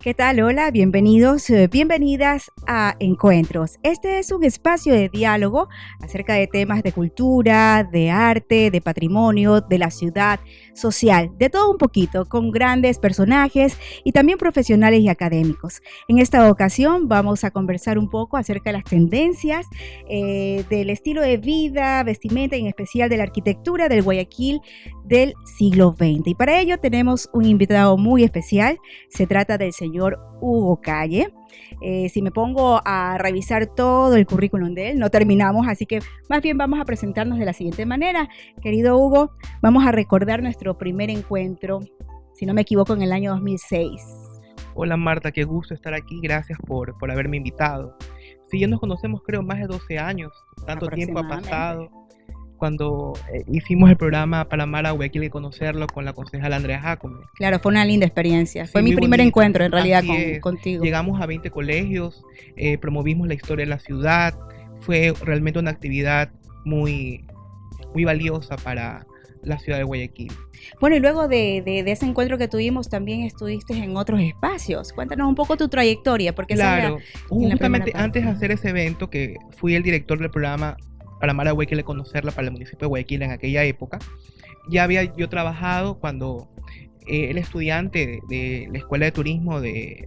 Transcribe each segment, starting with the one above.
¿Qué tal? Hola, bienvenidos, bienvenidas a Encuentros. Este es un espacio de diálogo acerca de temas de cultura, de arte, de patrimonio, de la ciudad, social, de todo un poquito, con grandes personajes y también profesionales y académicos. En esta ocasión vamos a conversar un poco acerca de las tendencias del estilo de vida, vestimenta y en especial de la arquitectura del Guayaquil del siglo XX. Y para ello tenemos un invitado muy especial. Se trata del señor Hugo Calle. Si me pongo a revisar todo el currículum de él, no terminamos, así que más bien vamos a presentarnos de la siguiente manera. Querido Hugo, vamos a recordar nuestro primer encuentro, si no me equivoco, en el año 2006. Hola Marta, qué gusto estar aquí, gracias por haberme invitado. Sí, ya nos conocemos creo más de 12 años, tanto tiempo ha pasado. Cuando hicimos el programa Para amar a Guayaquil y conocerlo con la concejala Andrea Jacome. Claro, fue una linda experiencia. Sí, fue mi primer bonita. encuentro en realidad contigo. Llegamos a 20 colegios, promovimos la historia de la ciudad. Fue realmente una actividad muy, muy valiosa para la ciudad de Guayaquil. Bueno, y luego de ese encuentro que tuvimos, también estuviste en otros espacios. Cuéntanos un poco tu trayectoria, porque claro, justamente antes de hacer ese evento, que fui el director del programa Para amar a Guayaquil y conocerla para el municipio de Guayaquil en aquella época, ya había yo trabajado cuando era estudiante de la Escuela de Turismo de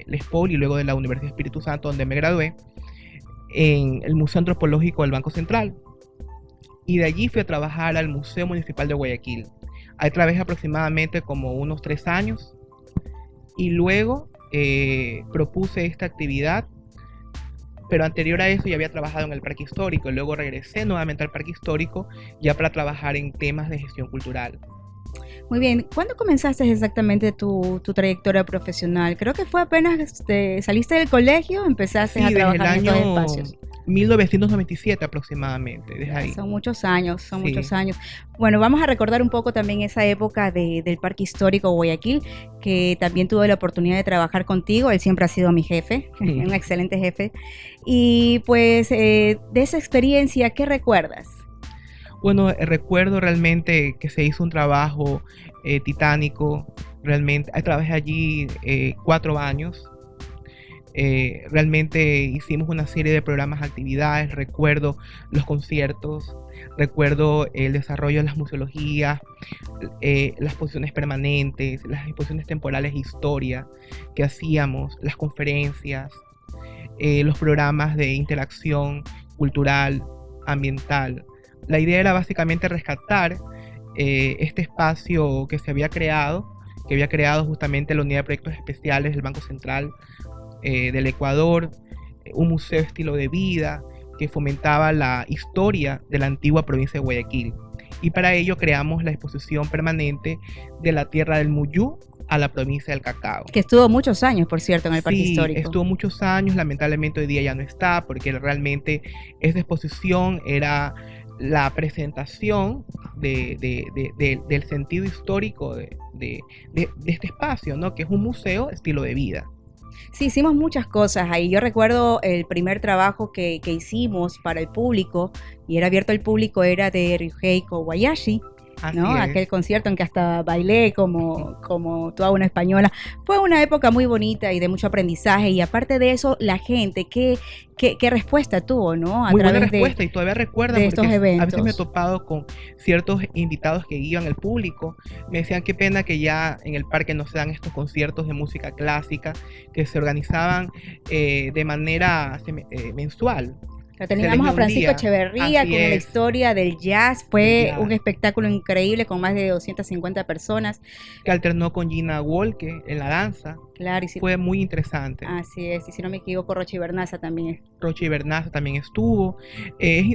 la SPOL y luego de la Universidad Espíritu Santo, donde me gradué, en el Museo Antropológico del Banco Central. Y de allí fui a trabajar al Museo Municipal de Guayaquil. Ahí trabajé aproximadamente como unos 3 años y luego propuse esta actividad. Pero anterior a eso ya había trabajado en el Parque Histórico y luego regresé nuevamente al Parque Histórico ya para trabajar en temas de gestión cultural. Muy bien, ¿cuándo comenzaste exactamente tu trayectoria profesional? Creo que fue apenas saliste del colegio, empezaste a trabajar en estos espacios. 1997 aproximadamente, desde ahí. Son muchos años, muchos años. Bueno, vamos a recordar un poco también esa época del Parque Histórico Guayaquil, que también tuve la oportunidad de trabajar contigo. Él siempre ha sido mi jefe, un excelente jefe. Y pues de esa experiencia, ¿qué recuerdas? Bueno, recuerdo realmente que se hizo un trabajo titánico. Realmente trabajé allí 4 años. Realmente hicimos una serie de programas, actividades. Recuerdo los conciertos, recuerdo el desarrollo de las museologías, las exposiciones permanentes, las exposiciones temporales de historia que hacíamos, las conferencias, los programas de interacción cultural, ambiental. La idea era básicamente rescatar este espacio que se había creado, justamente la Unidad de Proyectos Especiales del Banco Central del Ecuador, un museo estilo de vida que fomentaba la historia de la antigua provincia de Guayaquil. Y para ello creamos la exposición permanente de la tierra del Muyú a la provincia del Cacao. Que estuvo muchos años, por cierto, en el Parque Histórico. Estuvo muchos años, lamentablemente hoy día ya no está, porque realmente esa exposición era la presentación del sentido histórico de este espacio, ¿no? Que es un museo estilo de vida. Sí, hicimos muchas cosas ahí. Yo recuerdo el primer trabajo que hicimos para el público, y era abierto al público, era de Ryuhei Kobayashi, ¿no? Aquel concierto en que hasta bailé como toda una española. Fue una época muy bonita y de mucho aprendizaje, y aparte de eso, la gente, qué respuesta tuvo, ¿no? Muy buena respuesta, y todavía recuerdo de estos eventos. A veces me he topado con ciertos invitados que iban al público, me decían qué pena que ya en el parque no se dan estos conciertos de música clásica que se organizaban de manera mensual. Teníamos a Francisco Echeverría con la historia del jazz. Fue un espectáculo increíble con más de 250 personas. Que alternó con Gina Wolke en la danza. Claro, y fue muy interesante. Así es, y si no me equivoco, Rochi Bernaza también. Rochi Bernaza también estuvo.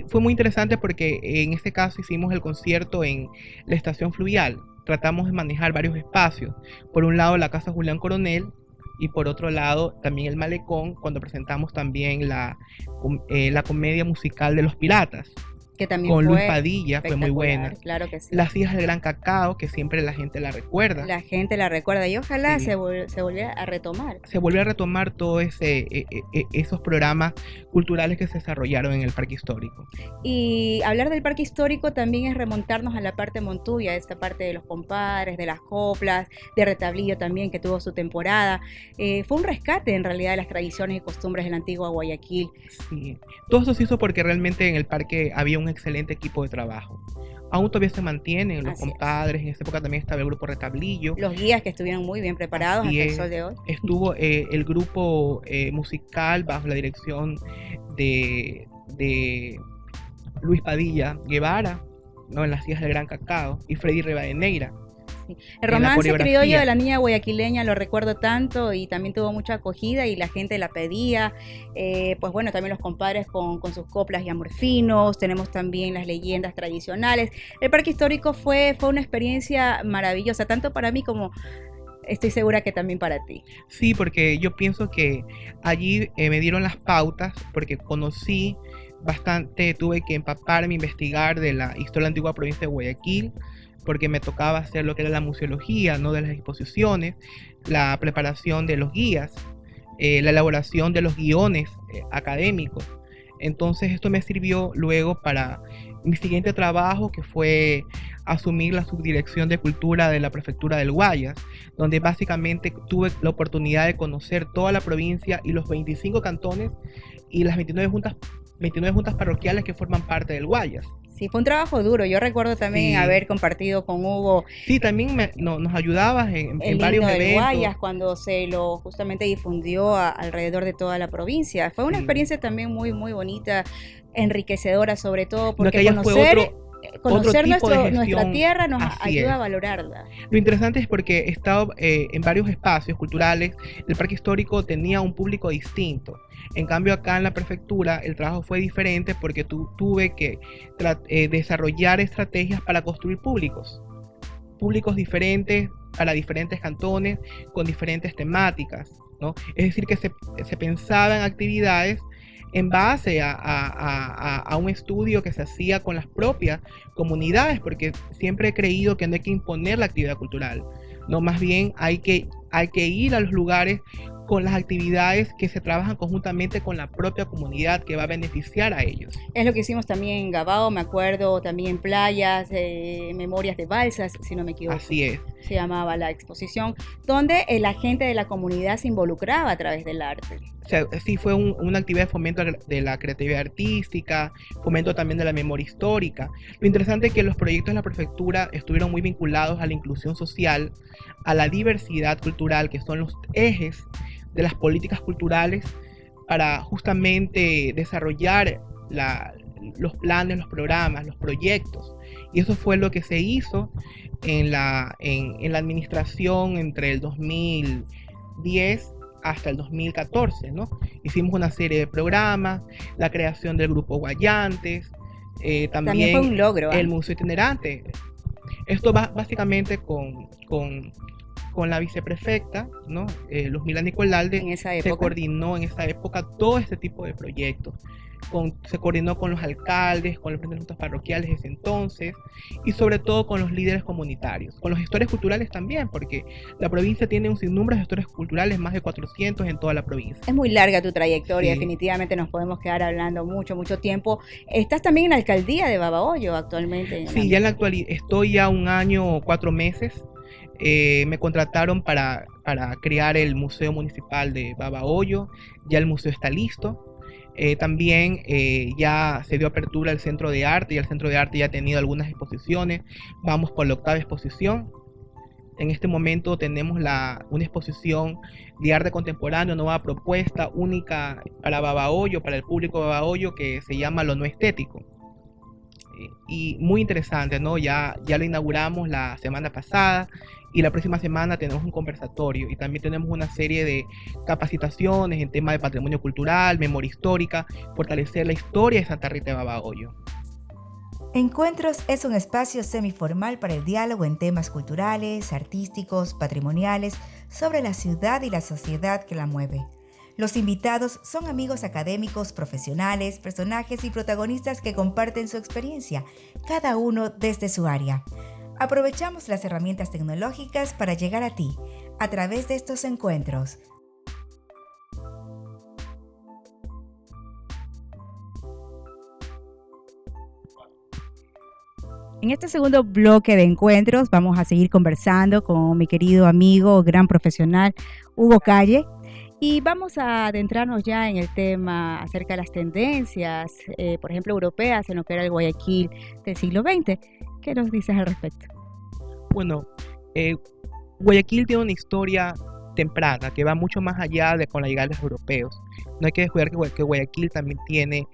Fue muy interesante porque en este caso hicimos el concierto en la estación fluvial. Tratamos de manejar varios espacios. Por un lado, la Casa Julián Coronel, y por otro lado también el Malecón, cuando presentamos también la comedia musical de Los Piratas. Que también con Luis fue Padilla, fue muy buena. claro que sí. Las hijas del Gran Cacao, que siempre la gente la recuerda. La gente la recuerda y ojalá Sí. se volviera a retomar. Se volvió a retomar todos esos programas culturales que se desarrollaron en el Parque Histórico. Y hablar del parque histórico también es remontarnos a la parte montuya, esta parte de los compadres, de las coplas, de Retablillo también, que tuvo su temporada. Fue un rescate en realidad de las tradiciones y costumbres de la antigua Guayaquil. Sí, todo eso se hizo porque realmente en el parque había un excelente equipo de trabajo. Aún todavía se mantienen los Así es. compadres, en esa época también estaba el grupo Retablillo. Los guías que estuvieron muy bien preparados Así hasta el es. sol de hoy. Estuvo el grupo musical bajo la dirección de Luis Padilla Guevara, ¿no? En las hijas del Gran Cacao, y Freddy Rivadeneira. Sí. En El la romance coreografía. criollo de la niña guayaquileña lo recuerdo tanto y también tuvo mucha acogida y la gente la pedía. Pues bueno, también los compadres con sus coplas y amorfinos. Tenemos también las leyendas tradicionales. El parque histórico fue una experiencia maravillosa, tanto para mí como estoy segura que también para ti. Sí, porque yo pienso que allí me dieron las pautas, porque conocí bastante, tuve que empaparme, investigar de la historia de la antigua provincia de Guayaquil, porque me tocaba hacer lo que era la museología, ¿no? De las exposiciones, la preparación de los guías, la elaboración de los guiones académicos. Entonces esto me sirvió luego para mi siguiente trabajo, que fue asumir la subdirección de cultura de la prefectura del Guayas, donde básicamente tuve la oportunidad de conocer toda la provincia y los 25 cantones y las 29 juntas parroquiales que forman parte del Guayas. Sí, fue un trabajo duro. Yo recuerdo también Sí. haber compartido con Hugo Sí, también nos ayudabas en el varios himno del eventos. Guayas cuando se lo justamente difundió alrededor de toda la provincia. Fue una Sí. experiencia también muy, muy bonita, enriquecedora sobre todo, No, porque que allá fue conocer tipo de nuestra gestión. tierra nos Así ayuda es. a valorarla. Lo interesante es porque he estado en varios espacios culturales. El parque histórico tenía un público distinto. En cambio, acá en la prefectura el trabajo fue diferente porque tuve que desarrollar estrategias para construir públicos diferentes para diferentes cantones con diferentes temáticas, ¿no? Es decir, que se pensaban actividades en base a un estudio que se hacía con las propias comunidades, porque siempre he creído que no hay que imponer la actividad cultural, no, más bien hay que ir a los lugares con las actividades que se trabajan conjuntamente con la propia comunidad que va a beneficiar a ellos. Es lo que hicimos también en Gabao, me acuerdo, también en playas, Memorias de Balsas, si no me equivoco. Así es. Se llamaba la exposición, donde la gente de la comunidad se involucraba a través del arte. O sea, sí, fue una actividad de fomento de la creatividad artística, fomento también de la memoria histórica. Lo interesante es que los proyectos de la prefectura estuvieron muy vinculados a la inclusión social, a la diversidad cultural, que son los ejes de las políticas culturales para justamente desarrollar los planes, los programas, los proyectos. Y eso fue lo que se hizo en la administración entre el 2010 hasta el 2014, ¿no? Hicimos una serie de programas, la creación del grupo Guayantes, también fue un logro, el museo itinerante. Esto va básicamente con la viceprefecta, ¿no? Luz Milán Nicolalde, se coordinó en esa época todo este tipo de proyectos. Se coordinó con los alcaldes, con los presidentes de juntas parroquiales de ese entonces, y sobre todo con los líderes comunitarios, con los gestores culturales también, porque la provincia tiene un sinnúmero de gestores culturales, más de 400 en toda la provincia. Es muy larga tu trayectoria, Sí. Definitivamente nos podemos quedar hablando mucho, mucho tiempo. Estás también en la alcaldía de Babahoyo actualmente. Sí, ya en la actualidad estoy ya 1 año, 4 meses. Me contrataron para crear el Museo Municipal de Babahoyo, ya el museo está listo. También ya se dio apertura al Centro de Arte, y el Centro de Arte ya ha tenido algunas exposiciones. Vamos por la 8ª exposición. En este momento tenemos una exposición de arte contemporáneo, nueva propuesta única para Babahoyo, para el público de Babahoyo, que se llama Lo No Estético. Y muy interesante, ¿no? Ya lo inauguramos la semana pasada y la próxima semana tenemos un conversatorio y también tenemos una serie de capacitaciones en temas de patrimonio cultural, memoria histórica, fortalecer la historia de Santa Rita de Babahoyo. Encuentros es un espacio semiformal para el diálogo en temas culturales, artísticos, patrimoniales, sobre la ciudad y la sociedad que la mueve. Los invitados son amigos académicos, profesionales, personajes y protagonistas que comparten su experiencia, cada uno desde su área. Aprovechamos las herramientas tecnológicas para llegar a ti a través de estos encuentros. En este segundo bloque de encuentros vamos a seguir conversando con mi querido amigo, gran profesional, Hugo Calle, y vamos a adentrarnos ya en el tema acerca de las tendencias, por ejemplo, europeas en lo que era el Guayaquil del siglo XX. ¿Qué nos dices al respecto? Bueno, Guayaquil tiene una historia temprana que va mucho más allá de con la llegada de los europeos. No hay que descuidar que Guayaquil también tiene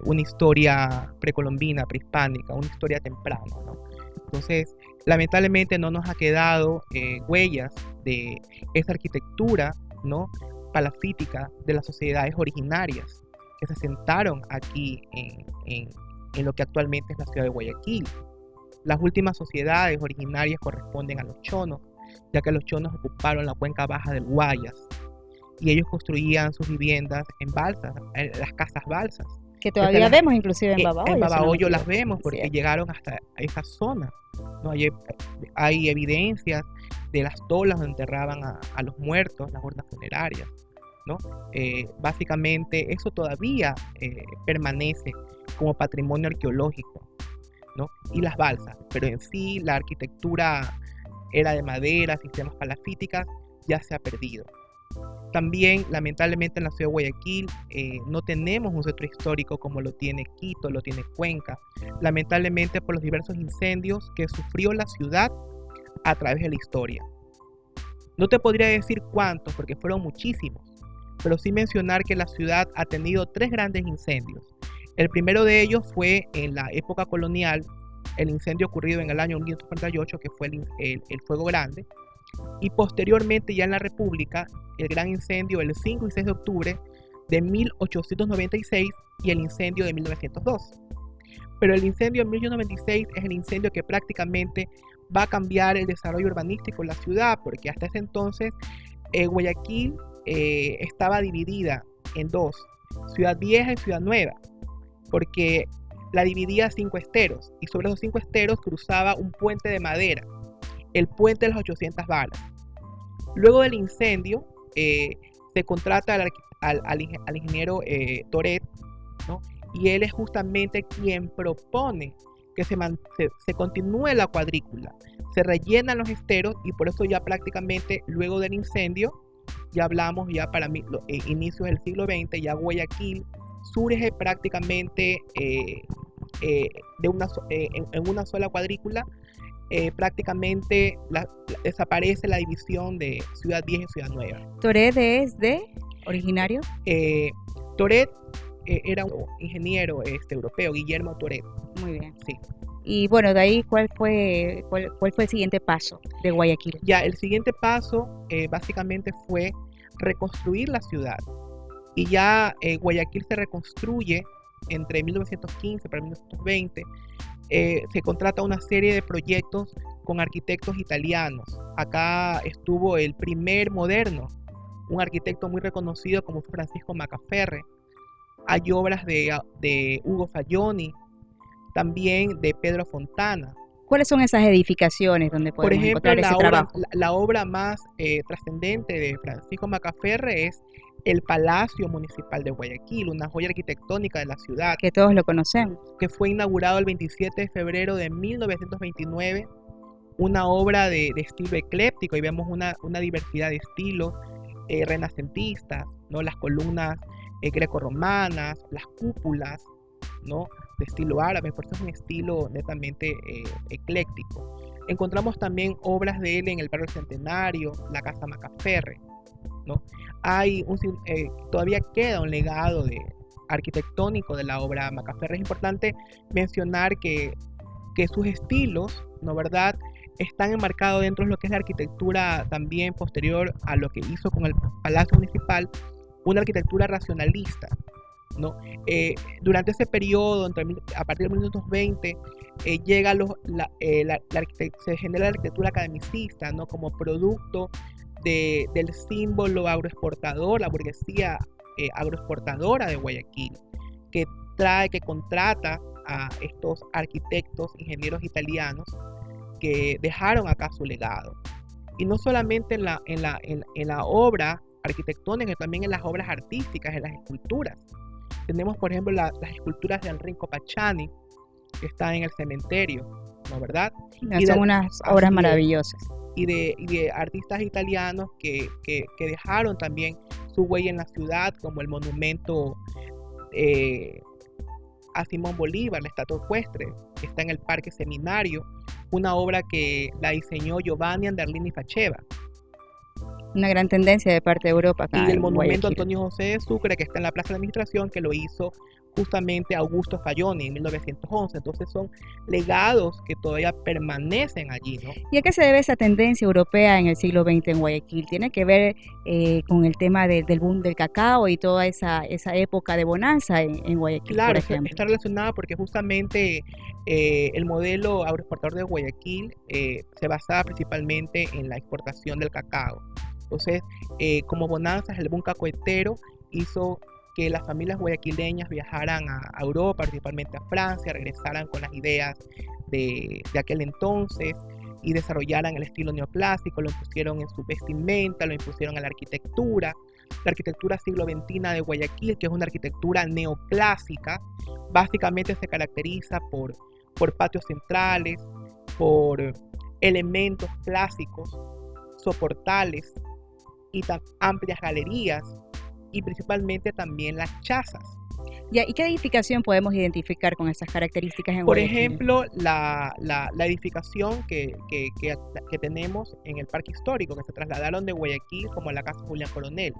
una historia precolombina, prehispánica, una historia temprana, ¿no? Entonces, lamentablemente no nos ha quedado huellas de esa arquitectura, ¿no?, palafítica de las sociedades originarias que se asentaron aquí en lo que actualmente es la ciudad de Guayaquil. Las últimas sociedades originarias corresponden a los chonos, ya que los chonos ocuparon la cuenca baja del Guayas y ellos construían sus viviendas en balsas, en las casas balsas. Que todavía vemos inclusive en Babahoyo. En Babahoyo las vemos porque llegaron hasta esa zona, ¿no? Hay evidencias de las tolas donde enterraban a los muertos, las urnas funerarias, ¿no? Básicamente eso todavía permanece como patrimonio arqueológico, ¿no? Y las balsas, pero en sí la arquitectura era de madera, sistemas palafíticas, ya se ha perdido. También, lamentablemente, en la ciudad de Guayaquil no tenemos un centro histórico como lo tiene Quito, lo tiene Cuenca, lamentablemente por los diversos incendios que sufrió la ciudad a través de la historia. No te podría decir cuántos, porque fueron muchísimos, pero sí mencionar que la ciudad ha tenido 3 grandes incendios. El primero de ellos fue en la época colonial, el incendio ocurrido en el año 1948, que fue el Fuego Grande, y posteriormente ya en la República, el gran incendio el 5 y 6 de octubre de 1896 y el incendio de 1902. Pero el incendio de 1896 es el incendio que prácticamente va a cambiar el desarrollo urbanístico de la ciudad, porque hasta ese entonces Guayaquil estaba dividida en 2, Ciudad Vieja y Ciudad Nueva, porque la dividía 5 esteros y sobre esos 5 esteros cruzaba un puente de madera, el puente de las 800 varas. Luego del incendio se contrata al ingeniero Toret, ¿no? Y él es justamente quien propone que se continúe la cuadrícula, se rellenan los esteros y por eso ya prácticamente luego del incendio, ya hablamos ya para inicios del siglo XX, ya Guayaquil surge prácticamente en una sola cuadrícula. Prácticamente desaparece la división de Ciudad Vieja y Ciudad Nueva. ¿Toret es originario? Toret era un ingeniero europeo, Guillermo Toret. Muy bien. Sí. Y bueno, de ahí, ¿cuál fue el siguiente paso de Guayaquil? Ya, el siguiente paso básicamente fue reconstruir la ciudad. Y ya Guayaquil se reconstruye entre 1915 para 1920. Se contrata una serie de proyectos con arquitectos italianos. Acá estuvo el primer moderno, un arquitecto muy reconocido como Francisco Macaferre. Hay obras de Ugo Falloni, también de Pedro Fontana. ¿Cuáles son esas edificaciones donde podemos encontrar ese trabajo? La obra más trascendente de Francisco Macaferre es el Palacio Municipal de Guayaquil, una joya arquitectónica de la ciudad. Que todos lo conocemos. Que fue inaugurado el 27 de febrero de 1929, una obra de estilo ecléptico, y vemos una diversidad de estilos renacentistas, ¿no? Las columnas grecorromanas, las cúpulas, ¿no?, de estilo árabe, por eso es un estilo netamente ecléctico. Encontramos también obras de él en el barrio Centenario, la Casa Macaferre, ¿no? Todavía queda un legado arquitectónico de la obra Macaferre. Es importante mencionar que sus estilos, ¿no, verdad?, están enmarcados dentro de lo que es la arquitectura también posterior a lo que hizo con el Palacio Municipal, una arquitectura racionalista, ¿no? Durante ese periodo, a partir de 1920, se genera la arquitectura academicista, ¿no?, como producto del símbolo agroexportador, la burguesía agroexportadora de Guayaquil, que contrata a estos arquitectos, ingenieros italianos que dejaron acá su legado. Y no solamente en la obra arquitectónica, sino también en las obras artísticas, en las esculturas. Tenemos, por ejemplo, las esculturas de Enrico Pacciani, que están en el cementerio, ¿no verdad? Son unas obras maravillosas. Y de artistas italianos que dejaron también su huella en la ciudad, como el monumento a Simón Bolívar, la estatua ecuestre, que está en el Parque Seminario, una obra que la diseñó Giovanni Anderlini Faceva. Una gran tendencia de parte de Europa acá. Y el monumento Antonio José de Sucre, que está en la Plaza de la Administración, que lo hizo justamente Augusto Falloni en 1911. Entonces son legados que todavía permanecen allí, ¿no? ¿Y a qué se debe esa tendencia europea en el siglo XX en Guayaquil? ¿Tiene que ver con el tema del boom del cacao y toda esa época de bonanza en Guayaquil, claro, por ejemplo? Está relacionada porque justamente el modelo agroexportador de Guayaquil se basaba principalmente en la exportación del cacao. Entonces, como bonanzas, el boom cacaoetero hizo que las familias guayaquileñas viajaran a Europa, principalmente a Francia, regresaran con las ideas de aquel entonces y desarrollaran el estilo neoclásico, lo impusieron en su vestimenta, lo impusieron en la arquitectura siglo XXI de Guayaquil, que es una arquitectura neoclásica, básicamente se caracteriza por patios centrales, por elementos clásicos, soportales y tan amplias galerías, y principalmente también las chazas. ¿Y qué edificación podemos identificar con esas características en Por Guayaquil? ejemplo, la edificación que tenemos en el Parque Histórico, que se trasladaron de Guayaquil, como la Casa Julián Coronel.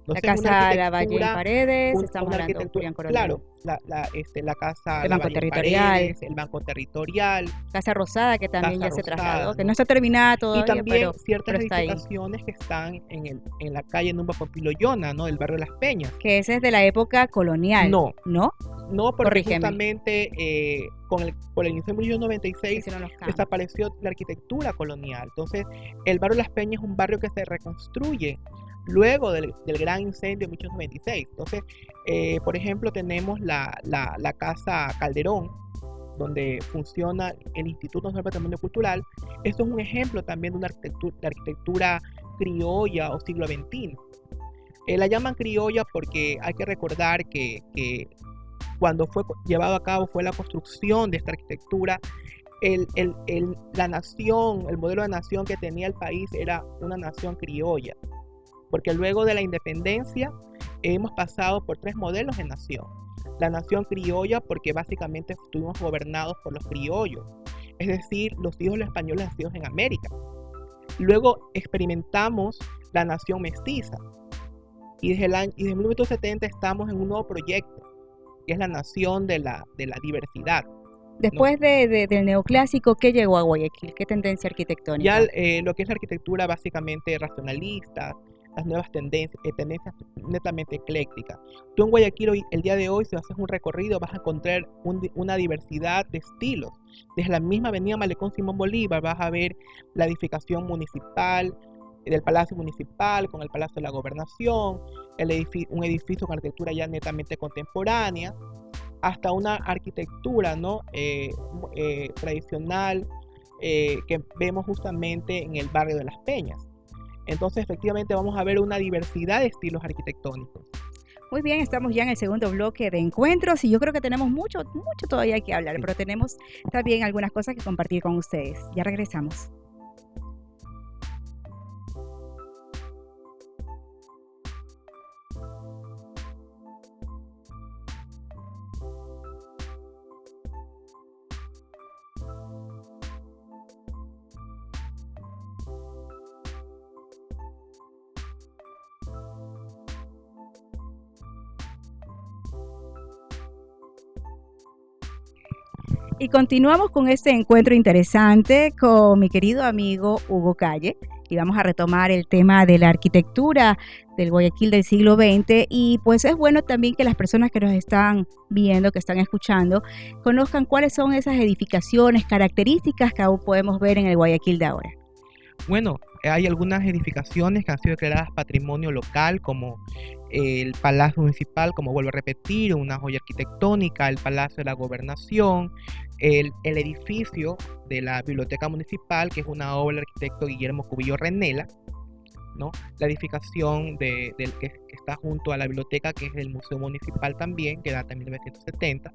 Entonces, la Casa Lavalle en Paredes, estamos hablando de Julián Coronel. Claro, la Casa el Banco Territorial, Paredes, el Banco Territorial, Casa Rosada, que también Casa se trasladó, Rosada, que no está terminada todavía, y también ciertas pero está edificaciones ahí, que están en la calle Numba Popiloyona, ¿no? Del barrio de Las Peñas. Que ese es de la época colonial. No, porque Corrígeme. Justamente por el inicio de 1996 desapareció la arquitectura colonial. Entonces, el barrio de Las Peñas es un barrio que se reconstruye luego del gran incendio de 1896. Entonces, por ejemplo, tenemos la Casa Calderón, donde funciona el Instituto Nacional de Patrimonio Cultural. Esto es un ejemplo también de una arquitectura criolla o siglo XXI. La llaman criolla porque hay que recordar que cuando fue llevado a cabo fue la construcción de esta arquitectura, la nación, el modelo de nación que tenía el país era una nación criolla, porque luego de la independencia hemos pasado por 3 modelos de nación. La nación criolla porque básicamente estuvimos gobernados por los criollos, es decir, los hijos de los españoles nacidos en América. Luego experimentamos la nación mestiza y desde 1970 estamos en un nuevo proyecto, que es la nación de la diversidad. Después del neoclásico, ¿qué llegó a Guayaquil? ¿Qué tendencia arquitectónica? Ya lo que es la arquitectura básicamente racionalista, las nuevas tendencias netamente eclécticas. Tú en Guayaquil el día de hoy, si haces un recorrido, vas a encontrar una diversidad de estilos. Desde la misma avenida Malecón Simón Bolívar vas a ver la edificación municipal, del Palacio Municipal con el Palacio de la Gobernación, un edificio con arquitectura ya netamente contemporánea, hasta una arquitectura, ¿no? Tradicional que vemos justamente en el barrio de Las Peñas. Entonces, efectivamente, vamos a ver una diversidad de estilos arquitectónicos. Muy bien, estamos ya en el segundo bloque de encuentros y yo creo que tenemos mucho todavía que hablar, pero tenemos también algunas cosas que compartir con ustedes. Ya regresamos. Y continuamos con este encuentro interesante con mi querido amigo Hugo Calle y vamos a retomar el tema de la arquitectura del Guayaquil del siglo XX y pues es bueno también que las personas que nos están viendo, que están escuchando, conozcan cuáles son esas edificaciones, características que aún podemos ver en el Guayaquil de ahora. Bueno, hay algunas edificaciones que han sido declaradas patrimonio local, como el Palacio Municipal, como vuelvo a repetir, una joya arquitectónica, el Palacio de la Gobernación, el edificio de la Biblioteca Municipal, que es una obra del arquitecto Guillermo Cubillo Renela, ¿no? La edificación que está junto a la biblioteca, que es el Museo Municipal también, que data de 1970.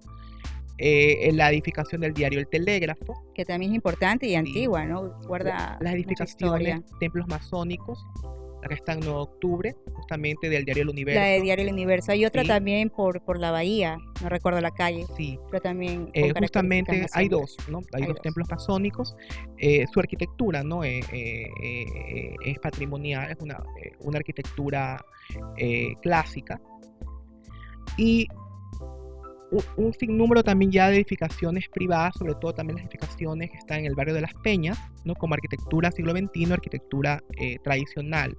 La edificación del diario El Telégrafo, que también es importante y sí, antigua, ¿no? Guarda las edificaciones, historia. templos masónicos, la que está en 9 de octubre, justamente del diario El Universo. La de Diario El Universo. Hay otra sí, también por la bahía, no recuerdo la calle, sí, pero también con justamente hay masónicas. dos, ¿no? Hay dos templos masónicos. Su arquitectura, ¿no? Es patrimonial, es una arquitectura clásica. Y un sinnúmero también ya de edificaciones privadas, sobre todo también las edificaciones que están en el barrio de Las Peñas, ¿no? Como arquitectura siglo XXI, arquitectura tradicional.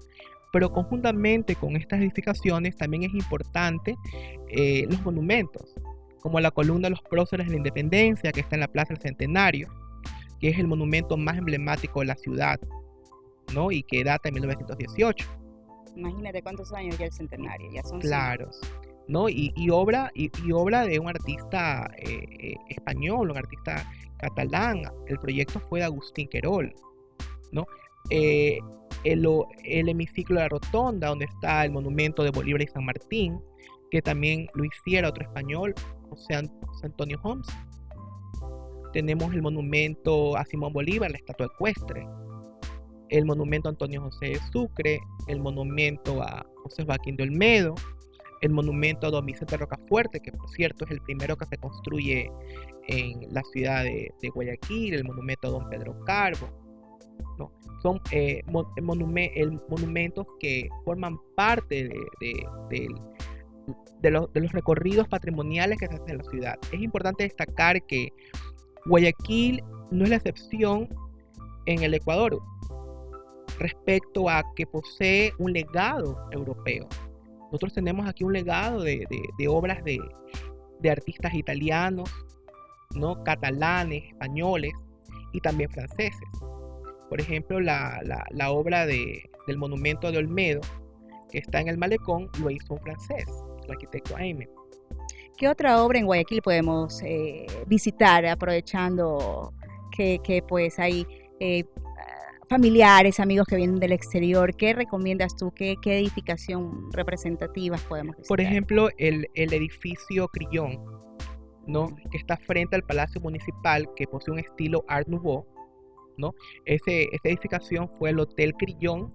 Pero conjuntamente con estas edificaciones también es importante los monumentos, como la columna de los próceres de la Independencia, que está en la Plaza del Centenario, que es el monumento más emblemático de la ciudad, ¿no? Y que data de 1918. Imagínate cuántos años ya el centenario, ya son claro, ¿no? Y obra de un artista español, un artista catalán. El proyecto fue de Agustín Querol, ¿no? El hemiciclo de la Rotonda, donde está el monumento de Bolívar y San Martín, que también lo hiciera otro español, José Antonio Homs. Tenemos el monumento a Simón Bolívar, la estatua ecuestre, el monumento a Antonio José de Sucre, el monumento a José Joaquín de Olmedo, el monumento a Don Vicente Rocafuerte, que por cierto es el primero que se construye en la ciudad de Guayaquil, el monumento a Don Pedro Carbo, ¿no? Son monumentos que forman parte de los recorridos patrimoniales que se hacen en la ciudad. Es importante destacar que Guayaquil no es la excepción en el Ecuador respecto a que posee un legado europeo. Nosotros tenemos aquí un legado de obras de artistas italianos, ¿no? Catalanes, españoles y también franceses. Por ejemplo, la obra del monumento de Olmedo, que está en el Malecón, lo hizo un francés, el arquitecto Aime. ¿Qué otra obra en Guayaquil podemos visitar, aprovechando que pues hay familiares, amigos que vienen del exterior? ¿Qué recomiendas tú? ¿Qué edificación representativas podemos visitar? Por ejemplo, el edificio Crillon, ¿no? Que está frente al Palacio Municipal, que posee un estilo Art Nouveau, ¿no? Esa edificación fue el Hotel Crillon,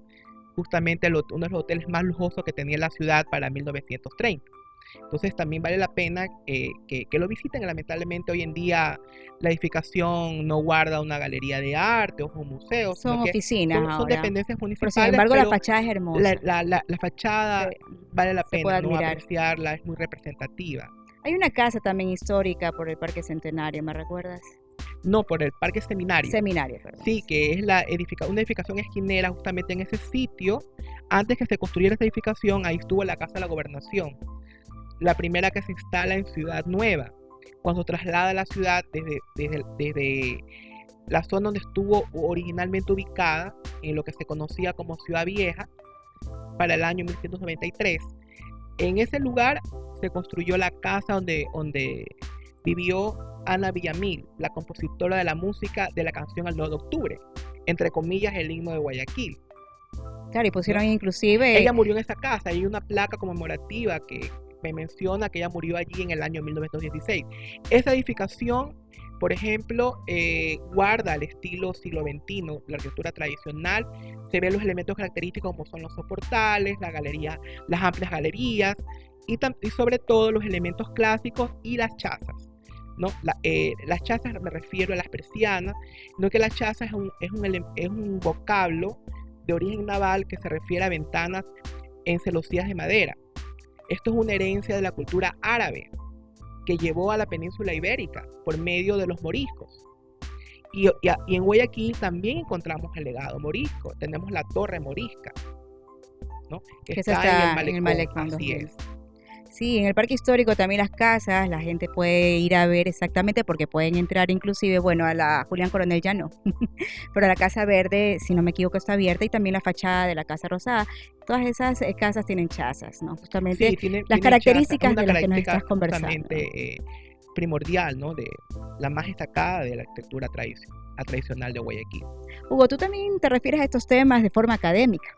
justamente uno de los hoteles más lujosos que tenía la ciudad para 1930. Entonces también vale la pena que lo visiten. Lamentablemente hoy en día la edificación no guarda una galería de arte o un museo. Son oficinas ahora. Son dependencias municipales. Pero sin embargo la fachada es hermosa. La fachada vale la pena, ¿no? Apreciarla, es muy representativa. Hay una casa también histórica por el Parque Centenario, ¿me recuerdas? No, por el Parque Seminario. Seminario, perdón. Sí, que es una edificación esquinera justamente en ese sitio. Antes que se construyera esa edificación, ahí estuvo la Casa de la Gobernación, la primera que se instala en Ciudad Nueva, cuando se traslada a la ciudad desde la zona donde estuvo originalmente ubicada, en lo que se conocía como Ciudad Vieja, para el año 1193. En ese lugar se construyó la casa donde vivió Ana Villamil, la compositora de la música de la canción Al 9 de octubre, entre comillas el himno de Guayaquil. Claro, y pusieron inclusive... Ella murió en esa casa, hay una placa conmemorativa que me menciona que ella murió allí en el año 1916. Esa edificación, por ejemplo, guarda el estilo siglo XXI, la arquitectura tradicional. Se ven los elementos característicos como son los soportales, la galería, las amplias galerías y sobre todo los elementos clásicos y las chazas, ¿no? Las chazas, me refiero a las persianas, no que la chaza es un vocablo de origen naval que se refiere a ventanas en celosías de madera. Esto es una herencia de la cultura árabe que llevó a la península ibérica por medio de los moriscos. Y en Guayaquil también encontramos el legado morisco. Tenemos la torre morisca, ¿no? Que está en el malecón. Así es. Sí, en el parque histórico también las casas, la gente puede ir a ver exactamente porque pueden entrar inclusive, bueno, a la Julián Coronel ya no, pero a la Casa Verde, si no me equivoco, está abierta y también la fachada de la Casa Rosada. Todas esas casas tienen chazas, ¿no? Justamente Sí, tiene, las tiene chaza, es características una de las que nos característica estás conversando. justamente primordial, ¿no? De la más destacada de la arquitectura tradicional de Guayaquil. Hugo, tú también te refieres a estos temas de forma académica.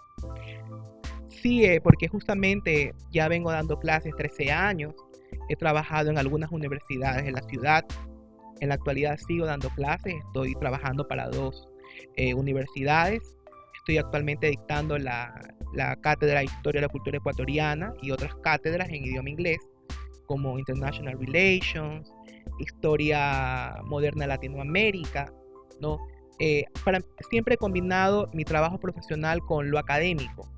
Sí, porque justamente ya vengo dando clases 13 años, he trabajado en algunas universidades de la ciudad, en la actualidad sigo dando clases, estoy trabajando para dos universidades, estoy actualmente dictando la cátedra de Historia de la Cultura Ecuatoriana y otras cátedras en idioma inglés, como International Relations, Historia Moderna de Latinoamérica, ¿no? Siempre he combinado mi trabajo profesional con lo académico,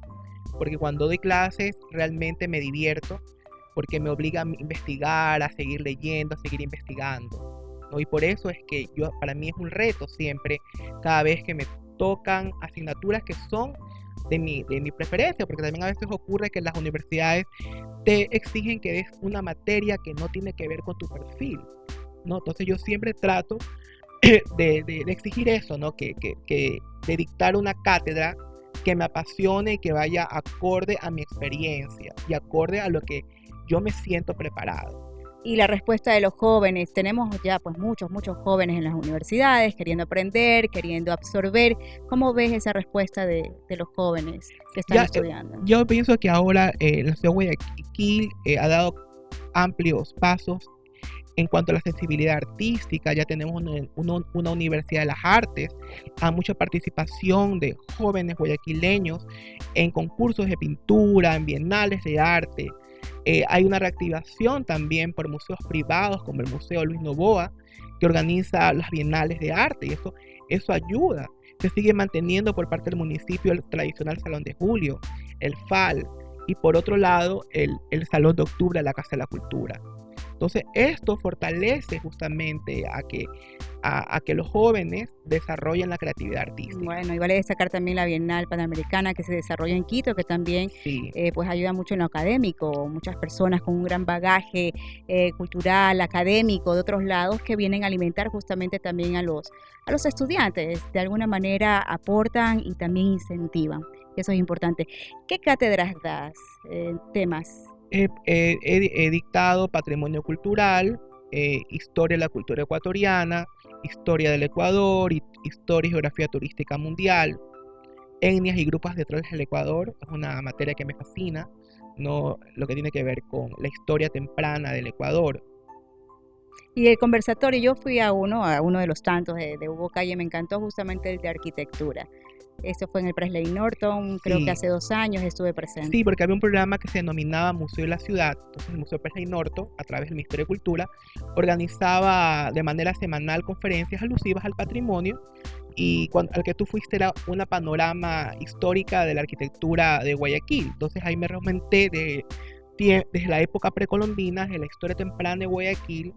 porque cuando doy clases realmente me divierto, porque me obliga a investigar, a seguir leyendo, a seguir investigando, ¿no? Y por eso es que para mí es un reto siempre, cada vez que me tocan asignaturas que son de mi preferencia, porque también a veces ocurre que las universidades te exigen que des una materia que no tiene que ver con tu perfil, ¿no? Entonces yo siempre trato de exigir eso, ¿no? De dictar una cátedra que me apasione y que vaya acorde a mi experiencia y acorde a lo que yo me siento preparado. Y la respuesta de los jóvenes, tenemos ya pues muchos jóvenes en las universidades queriendo aprender, queriendo absorber. ¿Cómo ves esa respuesta de los jóvenes que están estudiando? Yo pienso que ahora la ciudad de Guayaquil ha dado amplios pasos en cuanto a la sensibilidad artística. Ya tenemos una universidad de las artes, hay mucha participación de jóvenes guayaquileños en concursos de pintura, en bienales de arte. Hay una reactivación también por museos privados como el Museo Luis Novoa, que organiza las bienales de arte, y eso ayuda. Se sigue manteniendo por parte del municipio el tradicional Salón de Julio, el FAL, y por otro lado el Salón de Octubre de la Casa de la Cultura. Entonces esto fortalece justamente a que los jóvenes desarrollen la creatividad artística. Bueno, y vale destacar también la Bienal Panamericana que se desarrolla en Quito, que también Sí. pues ayuda mucho en lo académico. Muchas personas con un gran bagaje cultural, académico de otros lados que vienen a alimentar justamente también a los estudiantes. De alguna manera aportan y también incentivan. Eso es importante. ¿Qué cátedras das? Temas. He dictado patrimonio cultural, historia de la cultura ecuatoriana, historia del Ecuador, historia y geografía turística mundial, etnias y grupos ancestrales del Ecuador. Es una materia que me fascina, ¿no? Lo que tiene que ver con la historia temprana del Ecuador. Y el conversatorio, yo fui a uno de los tantos de Hugo Calle, me encantó justamente el de arquitectura. Esto fue en el Presley Norton, creo que hace 2 años estuve presente. Sí, porque había un programa que se denominaba Museo de la Ciudad. Entonces el Museo Presley Norton, a través del Ministerio de Cultura, organizaba de manera semanal conferencias alusivas al patrimonio, y al que tú fuiste era una panorama histórica de la arquitectura de Guayaquil. Entonces ahí me remonté desde la época precolombina, de la historia temprana de Guayaquil,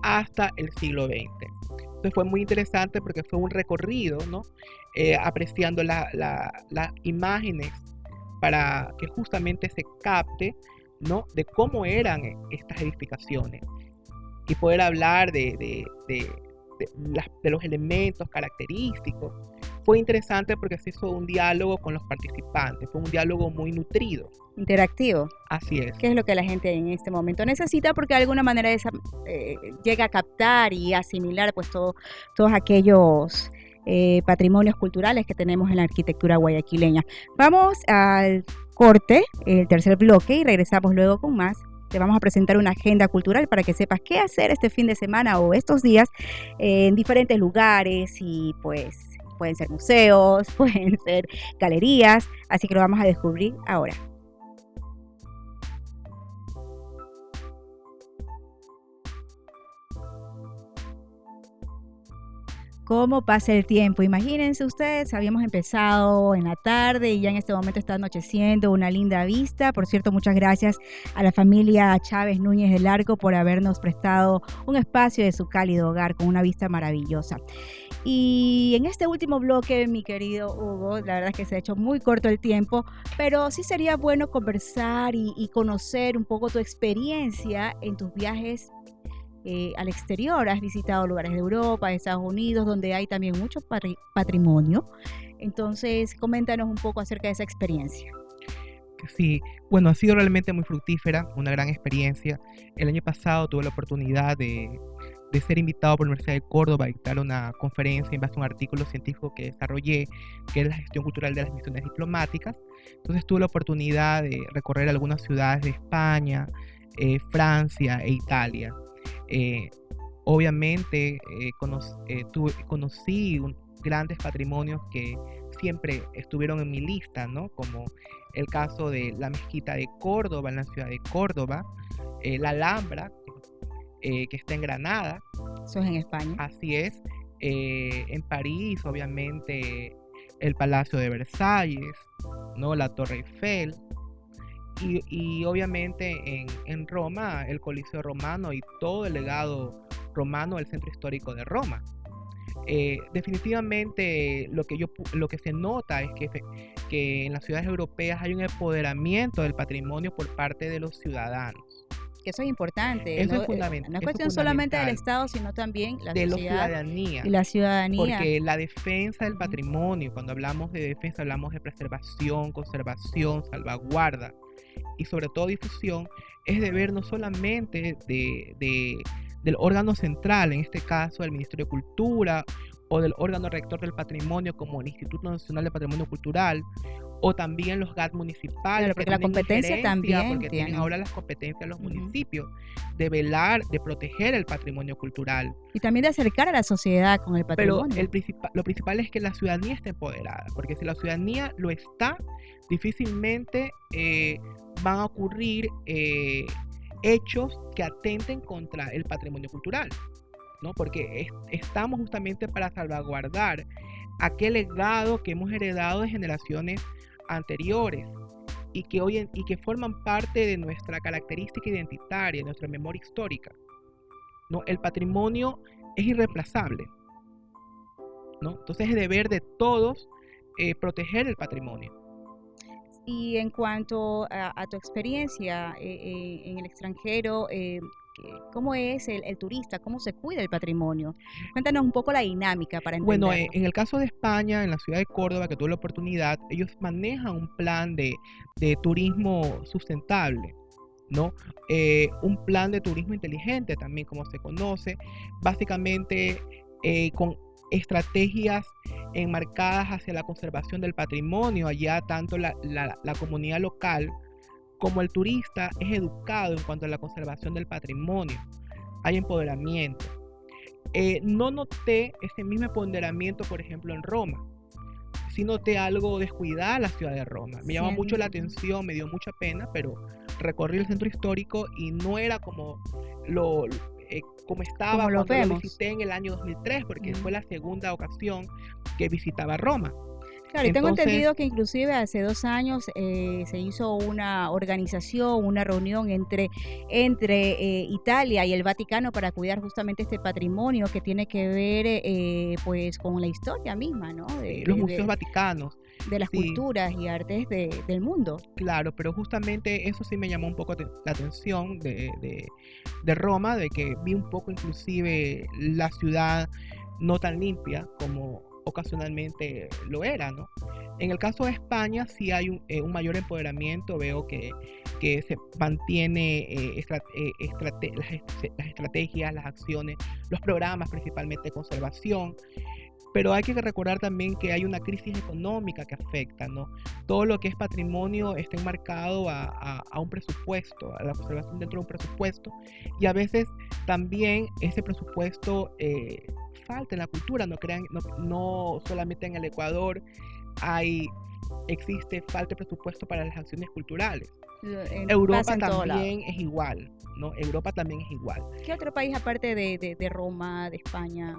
hasta el siglo XX. Entonces fue muy interesante porque fue un recorrido, ¿no? Apreciando las imágenes para que justamente se capte, ¿no? De cómo eran estas edificaciones y poder hablar de los elementos característicos. Fue interesante porque se hizo un diálogo con los participantes, fue un diálogo muy nutrido. Interactivo. Así es. ¿Qué es lo que la gente en este momento necesita? Porque de alguna manera llega a captar y asimilar pues todos aquellos patrimonios culturales que tenemos en la arquitectura guayaquileña. Vamos al corte, el tercer bloque, y regresamos luego con más. Te vamos a presentar una agenda cultural para que sepas qué hacer este fin de semana o estos días en diferentes lugares, y pues pueden ser museos, pueden ser galerías, así que lo vamos a descubrir ahora. cómo pasa el tiempo. Imagínense ustedes, habíamos empezado en la tarde y ya en este momento está anocheciendo, una linda vista. Por cierto, muchas gracias a la familia Chávez Núñez del Arco por habernos prestado un espacio de su cálido hogar con una vista maravillosa. Y en este último bloque, mi querido Hugo, la verdad es que se ha hecho muy corto el tiempo, pero sí sería bueno conversar y conocer un poco tu experiencia en tus viajes al exterior. Has visitado lugares de Europa, de Estados Unidos, donde hay también mucho patrimonio. Entonces, coméntanos un poco acerca de esa experiencia. Sí, bueno, ha sido realmente muy fructífera, una gran experiencia. El año pasado tuve la oportunidad de ser invitado por la Universidad de Córdoba a dictar una conferencia en base a un artículo científico que desarrollé, que es la gestión cultural de las misiones diplomáticas. Entonces tuve la oportunidad de recorrer algunas ciudades de España, Francia e Italia. Obviamente conocí grandes patrimonios que siempre estuvieron en mi lista, ¿no? Como el caso de la Mezquita de Córdoba, en la ciudad de Córdoba, la Alhambra, que está en Granada. Eso es en España. Así es. En París, obviamente, el Palacio de Versalles, ¿no? La Torre Eiffel. Y obviamente en Roma, el Coliseo Romano y todo el legado romano del centro histórico de Roma. Definitivamente lo que se nota es que en las ciudades europeas hay un empoderamiento del patrimonio por parte de los ciudadanos. Que eso es importante. Eso ¿no? es fundamental. No es cuestión solamente del Estado, sino también de la ciudadanía. Y la ciudadanía. Porque la defensa del patrimonio, cuando hablamos de defensa, hablamos de preservación, conservación, salvaguarda y sobre todo difusión, es deber no solamente del órgano central, en este caso del Ministerio de Cultura, o del órgano rector del patrimonio como el Instituto Nacional de Patrimonio Cultural, o también los GAT municipales. Claro, porque la competencia también porque tienen ahora las competencias los municipios de velar, de proteger el patrimonio cultural. Y también de acercar a la sociedad con el patrimonio. Pero lo principal es que la ciudadanía esté empoderada, porque si la ciudadanía lo está, difícilmente van a ocurrir hechos que atenten contra el patrimonio cultural, ¿no? Porque estamos justamente para salvaguardar aquel legado que hemos heredado de generaciones anteriores y que forman parte de nuestra característica identitaria, de nuestra memoria histórica, ¿no? El patrimonio es irreemplazable, ¿no? Entonces es deber de todos proteger el patrimonio. Y en cuanto a tu experiencia en el extranjero, ¿cómo es el turista? ¿Cómo se cuida el patrimonio? Cuéntanos un poco la dinámica para entenderlo. Bueno, en el caso de España, en la ciudad de Córdoba, que tuve la oportunidad, ellos manejan un plan de turismo sustentable, ¿no? Un plan de turismo inteligente también, como se conoce, básicamente con estrategias enmarcadas hacia la conservación del patrimonio. Allá tanto la comunidad local como el turista es educado en cuanto a la conservación del patrimonio. Hay empoderamiento. No noté ese mismo empoderamiento, por ejemplo, en Roma. Sí noté algo descuidada en la ciudad de Roma. Me llamó mucho la atención, me dio mucha pena, pero recorrí el centro histórico y no era como como estaba como cuando lo visité en el año 2003, porque fue la segunda ocasión que visitaba Roma. Claro, y tengo entendido que inclusive hace 2 años se hizo una organización, una reunión entre Italia y el Vaticano para cuidar justamente este patrimonio que tiene que ver pues con la historia misma, ¿no? Los museos vaticanos. De las culturas y artes del mundo. Claro, pero justamente eso sí me llamó un poco la atención de Roma, de que vi un poco inclusive la ciudad no tan limpia como ocasionalmente lo era, ¿no? En el caso de España sí hay un mayor empoderamiento. Veo que se mantiene las estrategias, las acciones, los programas principalmente de conservación. Pero hay que recordar también que hay una crisis económica que afecta, ¿no? Todo lo que es patrimonio está enmarcado a un presupuesto, a la conservación dentro de un presupuesto, y a veces también ese presupuesto falta en la cultura. No solamente en el Ecuador existe falta de presupuesto para las acciones culturales. Europa también es igual, ¿no? Europa también es igual. ¿Qué otro país aparte de Roma, de España,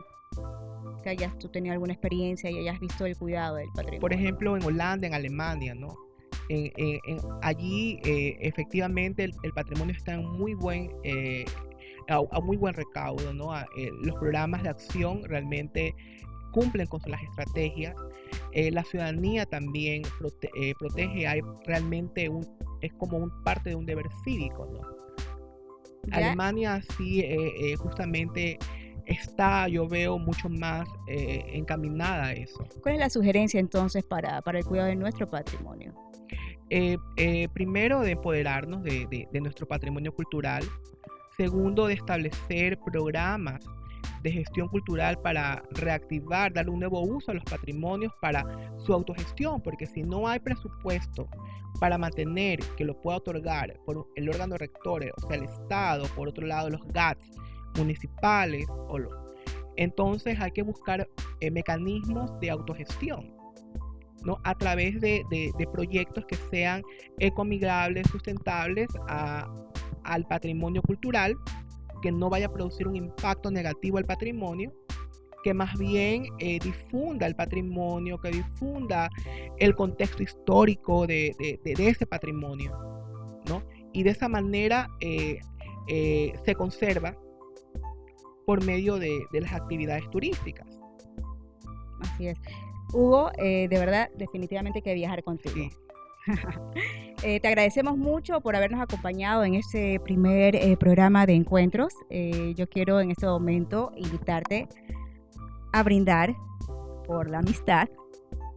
que tú tenías alguna experiencia y hayas visto el cuidado del patrimonio. Por ejemplo, en Holanda, en Alemania, ¿no? Allí efectivamente el patrimonio está en muy buen, a muy buen recaudo, ¿no? Los programas de acción realmente cumplen con las estrategias. La ciudadanía también protege, hay realmente es como parte de un deber cívico, ¿no? ¿Ya? Alemania sí justamente está, yo veo, mucho más encaminada a eso. ¿Cuál es la sugerencia entonces para el cuidado de nuestro patrimonio? Primero, de empoderarnos de nuestro patrimonio cultural. Segundo, de establecer programas de gestión cultural para reactivar, darle un nuevo uso a los patrimonios para su autogestión, porque si no hay presupuesto para mantener, que lo pueda otorgar por el órgano rector, o sea, el Estado, por otro lado los GATS municipales, entonces hay que buscar mecanismos de autogestión, ¿no? A través de proyectos que sean ecoamigables, sustentables al patrimonio cultural, que no vaya a producir un impacto negativo al patrimonio, que más bien difunda el patrimonio, que difunda el contexto histórico de ese patrimonio, ¿no? Y de esa manera se conserva por medio de las actividades turísticas. Así es. Hugo, de verdad, definitivamente hay que viajar contigo. Sí. Te agradecemos mucho por habernos acompañado en este primer programa de encuentros. Yo quiero en este momento invitarte a brindar por la amistad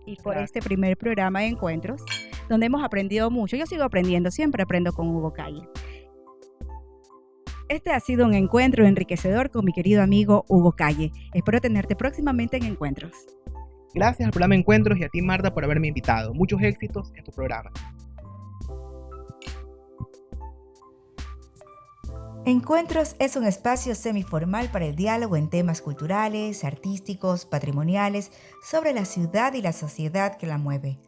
y por Gracias. este primer programa de encuentros, donde hemos aprendido mucho. Yo sigo aprendiendo, siempre aprendo con Hugo Calle. Este ha sido un encuentro enriquecedor con mi querido amigo Hugo Calle. Espero tenerte próximamente en Encuentros. Gracias al programa Encuentros y a ti, Marta, por haberme invitado. Muchos éxitos en tu programa. Encuentros es un espacio semiformal para el diálogo en temas culturales, artísticos, patrimoniales, sobre la ciudad y la sociedad que la mueve.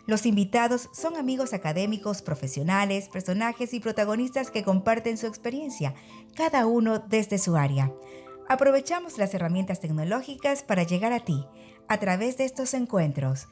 Los invitados son amigos académicos, profesionales, personajes y protagonistas que comparten su experiencia, cada uno desde su área. Aprovechamos las herramientas tecnológicas para llegar a ti, a través de estos encuentros.